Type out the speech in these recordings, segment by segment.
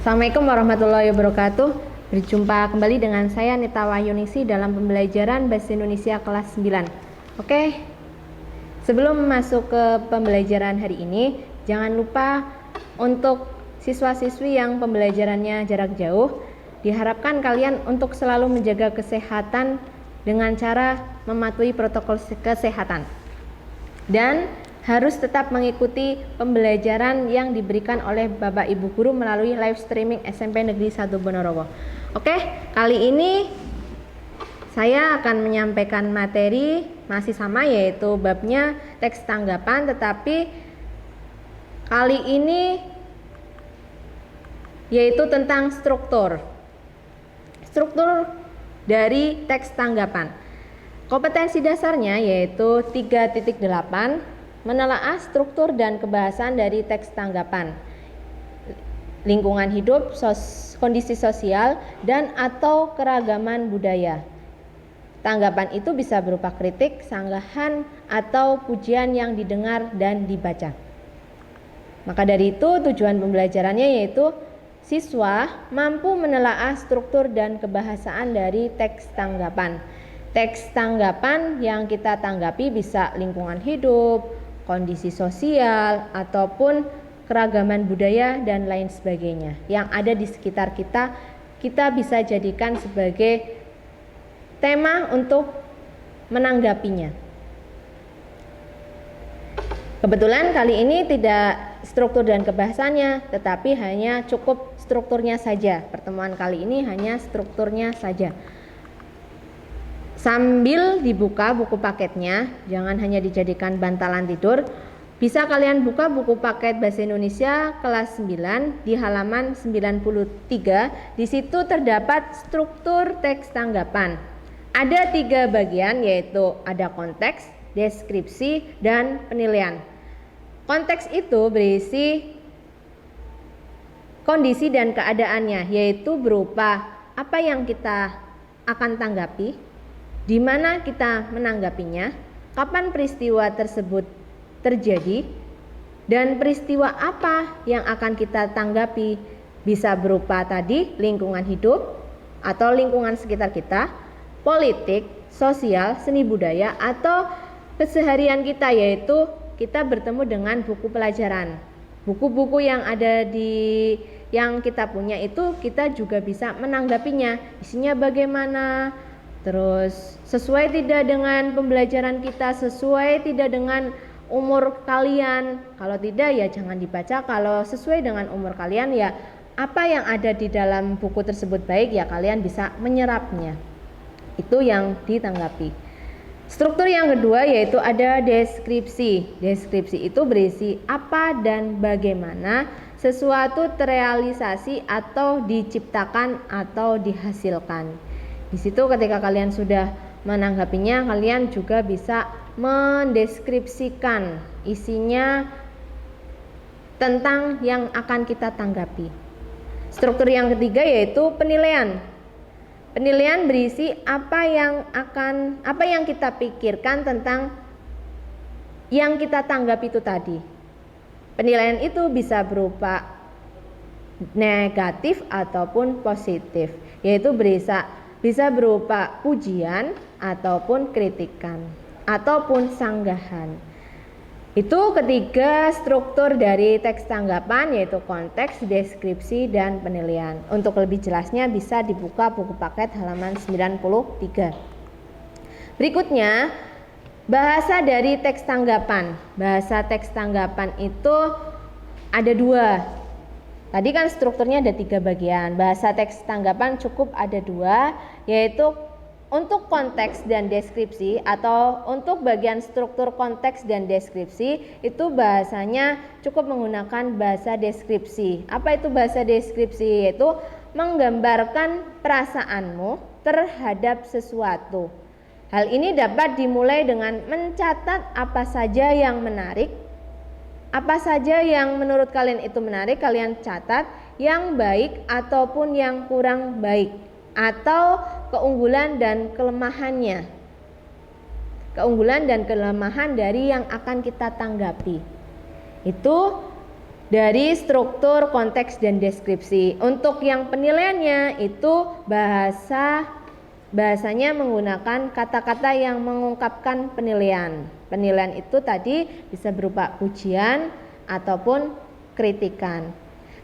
Assalamualaikum warahmatullahi wabarakatuh. Berjumpa kembali dengan saya Nita Wahyunisi dalam pembelajaran Bahasa Indonesia kelas 9. Oke, sebelum masuk ke pembelajaran hari ini, jangan lupa untuk siswa-siswi yang pembelajarannya jarak jauh, diharapkan kalian untuk selalu menjaga kesehatan dengan cara mematuhi protokol kesehatan. Dan harus tetap mengikuti pembelajaran yang diberikan oleh Bapak Ibu Guru melalui live streaming SMP Negeri 1 Ponorogo. Oke, kali ini saya akan menyampaikan materi masih sama, yaitu babnya teks tanggapan, tetapi kali ini yaitu tentang struktur dari teks tanggapan. Kompetensi dasarnya yaitu 3.8, menelaah struktur dan kebahasan dari teks tanggapan, lingkungan hidup, kondisi sosial, dan atau keragaman budaya. Tanggapan itu bisa berupa kritik, sanggahan, atau pujian yang didengar dan dibaca. Maka dari itu tujuan pembelajarannya yaitu siswa mampu menelaah struktur dan kebahasaan dari teks tanggapan. Teks tanggapan yang kita tanggapi bisa lingkungan hidup, kondisi sosial, ataupun keragaman budaya dan lain sebagainya yang ada di sekitar kita. Kita bisa jadikan sebagai tema untuk menanggapinya. Kebetulan kali ini tidak struktur dan kebahasannya, tetapi hanya cukup strukturnya saja. Pertemuan kali ini hanya strukturnya saja. Sambil dibuka buku paketnya, jangan hanya dijadikan bantalan tidur. Bisa kalian buka buku paket Bahasa Indonesia kelas 9 di halaman 93. Di situ terdapat struktur teks tanggapan. Ada 3 bagian, yaitu ada konteks, deskripsi, dan penilaian. Konteks itu berisi kondisi dan keadaannya, yaitu berupa apa yang kita akan tanggapi, di mana kita menanggapinya, kapan peristiwa tersebut terjadi, dan peristiwa apa yang akan kita tanggapi. Bisa berupa tadi lingkungan hidup atau lingkungan sekitar kita, politik, sosial, seni budaya, atau keseharian kita, yaitu kita bertemu dengan buku pelajaran. Buku-buku yang ada yang kita punya itu kita juga bisa menanggapinya, isinya bagaimana, terus sesuai tidak dengan pembelajaran kita, sesuai tidak dengan umur kalian. Kalau tidak ya jangan dibaca. Kalau sesuai dengan umur kalian ya apa yang ada di dalam buku tersebut baik, ya kalian bisa menyerapnya. Itu yang ditanggapi. Struktur yang kedua yaitu ada deskripsi. Deskripsi itu berisi apa dan bagaimana sesuatu terrealisasi atau diciptakan atau dihasilkan. Di situ ketika kalian sudah menanggapinya, kalian juga bisa mendeskripsikan isinya tentang yang akan kita tanggapi. Struktur yang ketiga yaitu penilaian. Penilaian berisi apa yang kita pikirkan tentang yang kita tanggapi itu tadi. Penilaian itu bisa berupa negatif ataupun positif, yaitu bisa berupa pujian ataupun kritikan ataupun sanggahan. Itu ketiga struktur dari teks tanggapan, yaitu konteks, deskripsi, dan penilaian. Untuk lebih jelasnya bisa dibuka buku paket halaman 93. Berikutnya, bahasa dari teks tanggapan. Bahasa teks tanggapan itu ada 2. Tadi kan strukturnya ada 3 bagian. Bahasa teks tanggapan cukup ada 2, yaitu untuk konteks dan deskripsi, atau untuk bagian struktur konteks dan deskripsi itu bahasanya cukup menggunakan bahasa deskripsi. Apa itu bahasa deskripsi? Yaitu menggambarkan perasaanmu terhadap sesuatu. Hal ini dapat dimulai dengan mencatat apa saja yang menarik. Apa saja yang menurut kalian itu menarik, kalian catat, yang baik ataupun yang kurang baik, atau keunggulan dan kelemahannya. Keunggulan dan kelemahan dari yang akan kita tanggapi. Itu dari struktur, konteks, dan deskripsi. Untuk yang penilaiannya itu bahasanya menggunakan kata-kata yang mengungkapkan penilaian. Penilaian itu tadi bisa berupa pujian ataupun kritikan.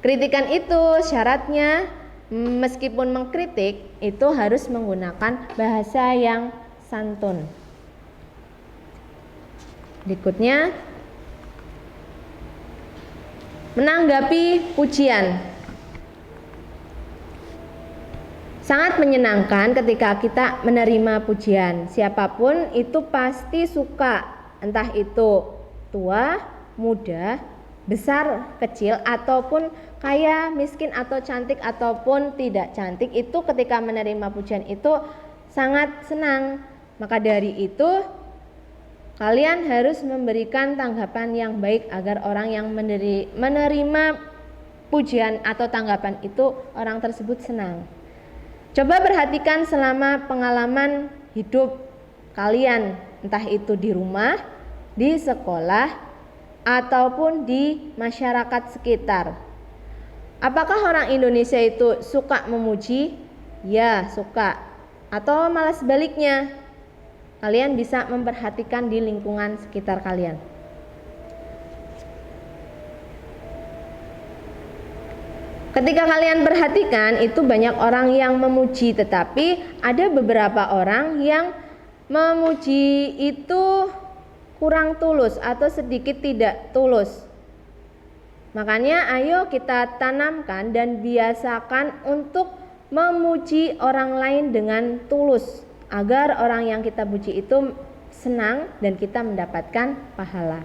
Kritikan itu syaratnya meskipun mengkritik itu harus menggunakan bahasa yang santun. Berikutnya, menanggapi pujian. Sangat menyenangkan ketika kita menerima pujian. Siapapun itu pasti suka, entah itu tua, muda, besar, kecil, ataupun kaya, miskin, atau cantik, ataupun tidak cantik. Itu ketika menerima pujian itu sangat senang. Maka dari itu kalian harus memberikan tanggapan yang baik agar orang yang menerima pujian atau tanggapan itu orang tersebut senang. Coba perhatikan selama pengalaman hidup kalian, entah itu di rumah, di sekolah, ataupun di masyarakat sekitar. Apakah orang Indonesia itu suka memuji? Ya, suka. Atau malah sebaliknya? Kalian bisa memperhatikan di lingkungan sekitar kalian. Ketika kalian perhatikan, itu banyak orang yang memuji, tetapi ada beberapa orang yang memuji itu kurang tulus atau sedikit tidak tulus. Makanya ayo kita tanamkan dan biasakan untuk memuji orang lain dengan tulus, agar orang yang kita puji itu senang dan kita mendapatkan pahala.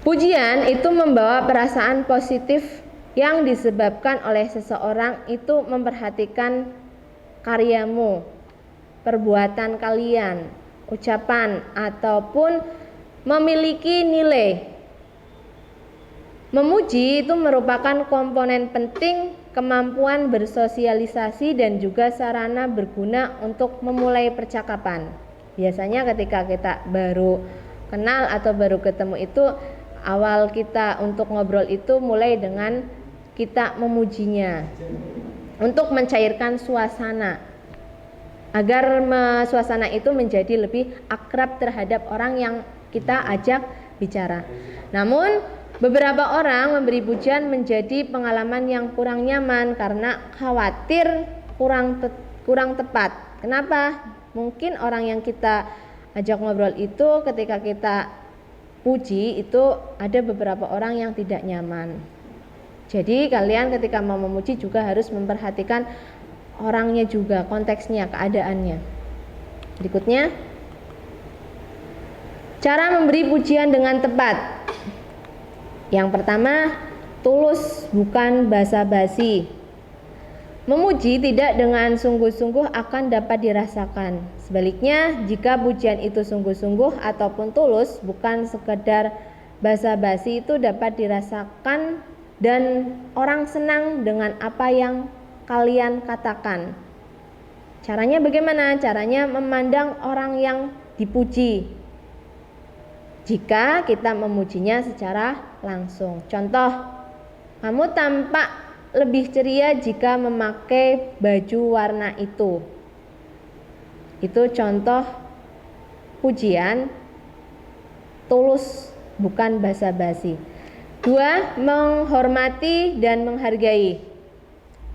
Pujian itu membawa perasaan positif yang disebabkan oleh seseorang itu memperhatikan karyamu, perbuatan kalian, ucapan, ataupun memiliki nilai. Memuji itu merupakan komponen penting kemampuan bersosialisasi dan juga sarana berguna untuk memulai percakapan. Biasanya ketika kita baru kenal atau baru ketemu itu, awal kita untuk ngobrol itu mulai dengan kita memujinya untuk mencairkan suasana, agar suasana itu menjadi lebih akrab terhadap orang yang kita ajak bicara. Namun beberapa orang memberi pujian menjadi pengalaman yang kurang nyaman karena khawatir kurang tepat. Kenapa? Mungkin orang yang kita ajak ngobrol itu ketika kita puji itu ada beberapa orang yang tidak nyaman. Jadi kalian ketika mau memuji juga harus memperhatikan orangnya juga, konteksnya, keadaannya. Berikutnya, cara memberi pujian dengan tepat. Yang pertama, tulus, bukan basa-basi. Memuji tidak dengan sungguh-sungguh akan dapat dirasakan. Sebaliknya, jika pujian itu sungguh-sungguh ataupun tulus, bukan sekedar basa-basi, itu dapat dirasakan dan orang senang dengan apa yang kalian katakan. Caranya bagaimana? Caranya memandang orang yang dipuji. Jika kita memujinya secara langsung. Contoh, kamu tampak lebih ceria jika memakai baju warna itu. Itu contoh pujian tulus, bukan basa-basi. 2, menghormati dan menghargai.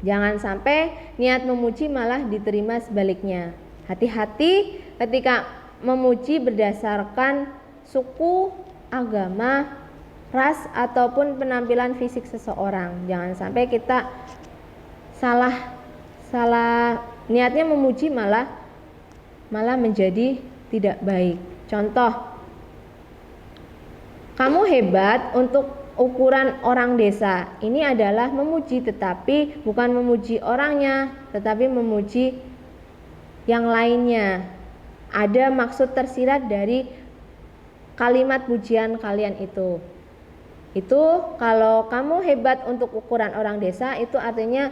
Jangan sampai niat memuji malah diterima sebaliknya. Hati-hati ketika memuji berdasarkan suku, agama, ras, ataupun penampilan fisik seseorang. Jangan sampai kita salah niatnya memuji malah menjadi tidak baik. Contoh, kamu hebat untuk ukuran orang desa. Ini adalah memuji, tetapi bukan memuji orangnya, tetapi memuji yang lainnya. Ada maksud tersirat dari kalimat pujian kalian itu. Itu kalau kamu hebat untuk ukuran orang desa, itu artinya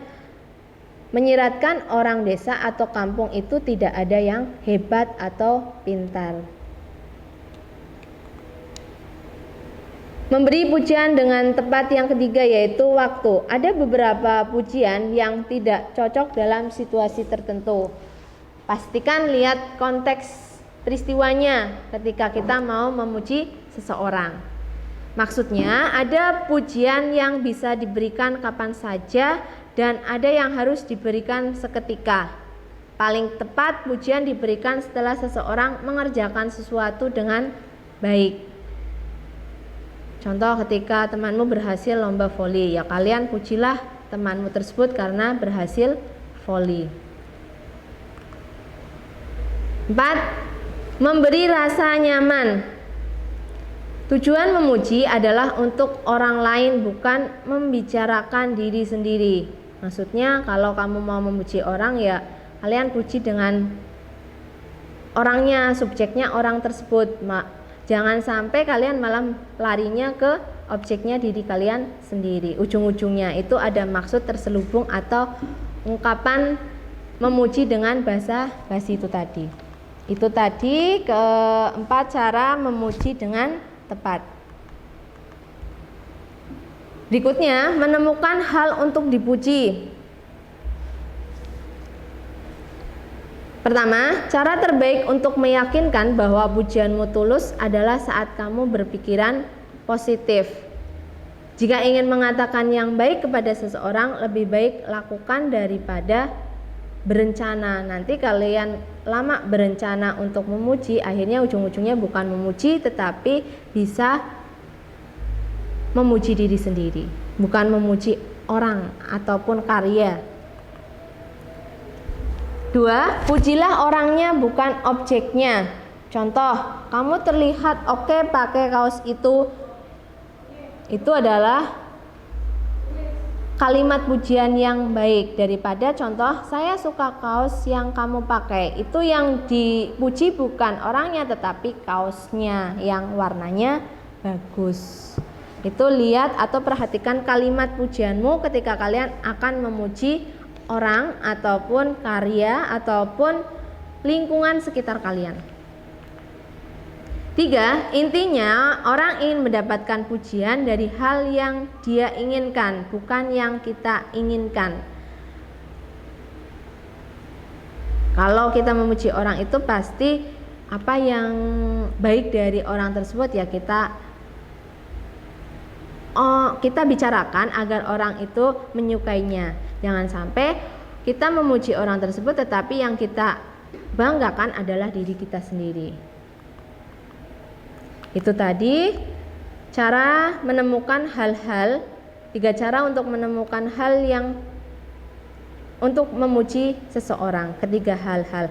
menyiratkan orang desa atau kampung itu tidak ada yang hebat atau pintar. Memberi pujian dengan tepat yang ketiga yaitu waktu. Ada beberapa pujian yang tidak cocok dalam situasi tertentu. Pastikan lihat konteks peristiwanya ketika kita mau memuji seseorang. Maksudnya ada pujian yang bisa diberikan kapan saja dan ada yang harus diberikan seketika. Paling tepat pujian diberikan setelah seseorang mengerjakan sesuatu dengan baik. Contoh ketika temanmu berhasil lomba voli, ya kalian pujilah temanmu tersebut karena berhasil voli. 4. Memberi rasa nyaman. Tujuan memuji adalah untuk orang lain, bukan membicarakan diri sendiri. Maksudnya kalau kamu mau memuji orang ya kalian puji dengan orangnya, subjeknya orang tersebut. Jangan sampai kalian malah larinya ke objeknya diri kalian sendiri. Ujung-ujungnya itu ada maksud terselubung atau ungkapan memuji dengan bahasa basi itu tadi. Itu tadi keempat cara memuji dengan tepat. Berikutnya, menemukan hal untuk dipuji. Pertama, cara terbaik untuk meyakinkan bahwa pujianmu tulus adalah saat kamu berpikiran positif. Jika ingin mengatakan yang baik kepada seseorang, lebih baik lakukan daripada berencana. Nanti kalian lama berencana untuk memuji, akhirnya ujung-ujungnya bukan memuji tetapi bisa memuji diri sendiri, bukan memuji orang ataupun karya. 2. Pujilah orangnya bukan objeknya. Contoh, kamu terlihat oke pakai kaos itu. Itu adalah kalimat pujian yang baik daripada contoh, saya suka kaos yang kamu pakai. Itu yang dipuji bukan orangnya tetapi kaosnya yang warnanya bagus. Itu lihat atau perhatikan kalimat pujianmu ketika kalian akan memuji orang ataupun karya ataupun lingkungan sekitar kalian. 3. Intinya orang ingin mendapatkan pujian dari hal yang dia inginkan, bukan yang kita inginkan. Kalau kita memuji orang itu pasti apa yang baik dari orang tersebut ya kita bicarakan agar orang itu menyukainya. Jangan sampai kita memuji orang tersebut tetapi yang kita banggakan adalah diri kita sendiri. Itu tadi cara menemukan hal-hal, 3 cara untuk menemukan hal yang untuk memuji seseorang, ketiga hal-hal.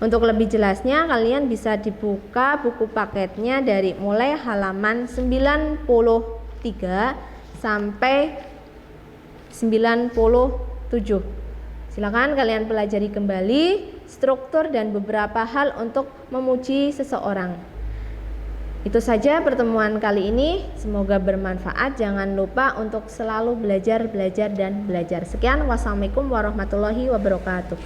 Untuk lebih jelasnya kalian bisa dibuka buku paketnya dari mulai halaman 93 sampai 97. Silakan kalian pelajari kembali struktur dan beberapa hal untuk memuji seseorang. Itu saja pertemuan kali ini, semoga bermanfaat. Jangan lupa untuk selalu belajar dan belajar. Sekian, wassalamualaikum warahmatullahi wabarakatuh.